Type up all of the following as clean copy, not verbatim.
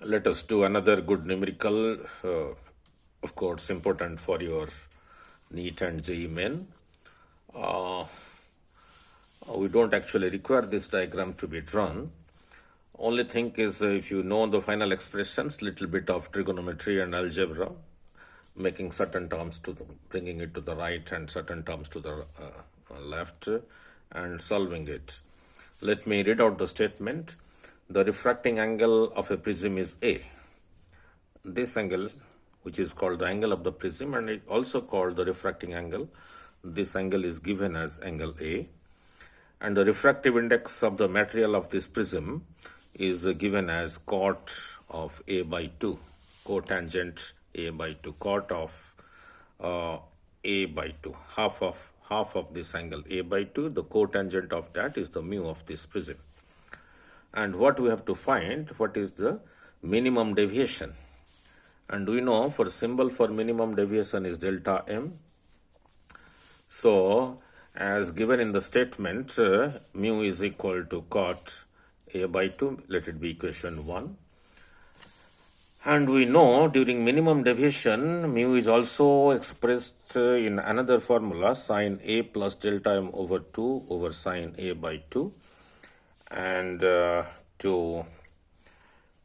Let us do another good numerical, of course, important for your NEET and JEE Main. We don't actually require this diagram to be drawn. Only thing is, if you know the final expressions, little bit of trigonometry and algebra, making certain terms to bringing it to the right and certain terms to the left, and solving it. Let me read out the statement. The refracting angle of a prism is A. This angle, which is called the angle of the prism and it also called the refracting angle, this angle is given as angle A, and the refractive index of the material of this prism is given as cot of A by 2, cotangent A by 2, cot of A by 2, half of this angle A by 2, the cotangent of that is the mu of this prism. And what we have to find, what is the minimum deviation? And we know for symbol for minimum deviation is delta m. So as given in the statement, mu is equal to cot A by 2, let it be equation 1. And we know during minimum deviation, mu is also expressed in another formula, sine A plus delta m over 2 over sine A by 2. And to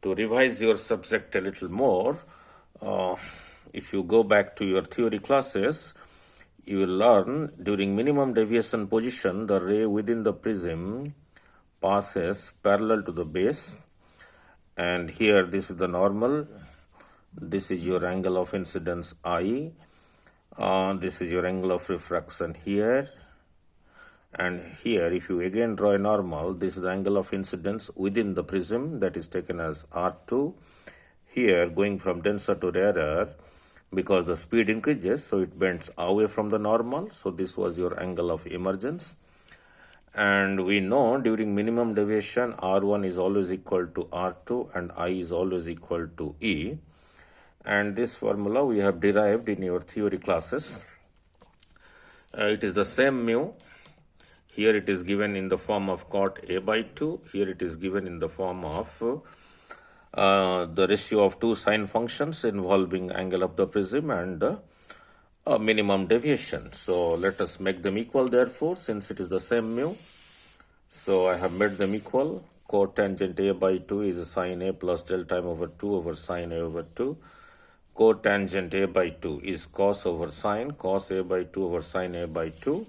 revise your subject a little more, if you go back to your theory classes, you will learn during minimum deviation position, the ray within the prism passes parallel to the base. And here this is the normal, this is your angle of incidence I, this is your angle of refraction here. And here, if you again draw a normal, this is the angle of incidence within the prism, that is taken as R2. Here, going from denser to rarer, because the speed increases, so it bends away from the normal. So this was your angle of emergence. And we know during minimum deviation, R1 is always equal to R2 and I is always equal to E. And this formula we have derived in your theory classes. It is the same mu. Here it is given in the form of cot A by 2. Here it is given in the form of the ratio of two sine functions involving angle of the prism and minimum deviation. So let us make them equal therefore, since it is the same mu. So I have made them equal. Cotangent A by 2 is sine A plus delta m over 2 over sine A over 2. Cotangent A by 2 is cos over sine, cos A by 2 over sine A by 2.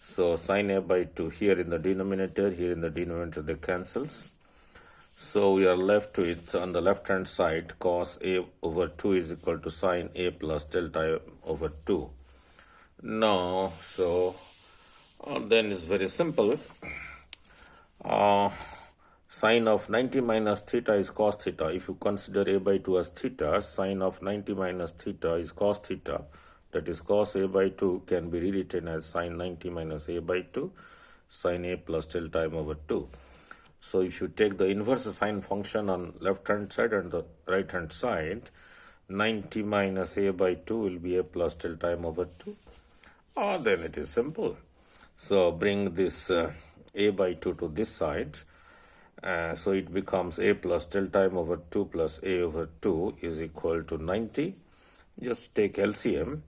So sine A by 2 here in the denominator, here in the denominator they cancels. So we are left with on the left hand side cos A over 2 is equal to sine A plus delta over 2. Now, so then it's very simple. Sine of 90 minus theta is cos theta. If you consider A by 2 as theta, sine of 90 minus theta is cos theta. That is cos A by 2 can be rewritten as sine 90 minus A by 2, sine A plus delta m over 2. So if you take the inverse sine function on left hand side and the right hand side, 90 minus A by 2 will be A plus delta m over 2. Then it is simple. So bring this A by 2 to this side. So it becomes A plus delta m over 2 plus A over 2 is equal to 90. Just take LCM.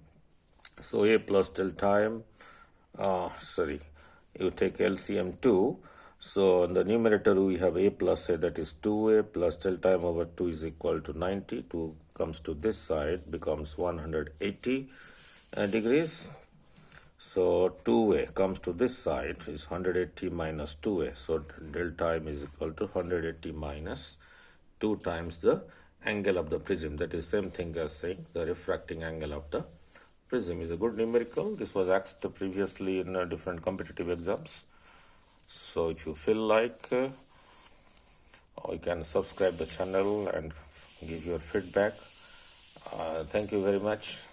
So A plus delta m, you take LCM 2. So in the numerator we have A plus A, that is 2A plus delta m over 2 is equal to 90. 2 comes to this side, becomes 180 degrees. So 2A comes to this side is 180 minus 2A. So delta m is equal to 180 minus 2 times the angle of the prism. That is same thing as saying the refracting angle of the prism is a good numerical. This was asked previously in different competitive exams. So if you feel like, you can subscribe the channel and give your feedback. Thank you very much.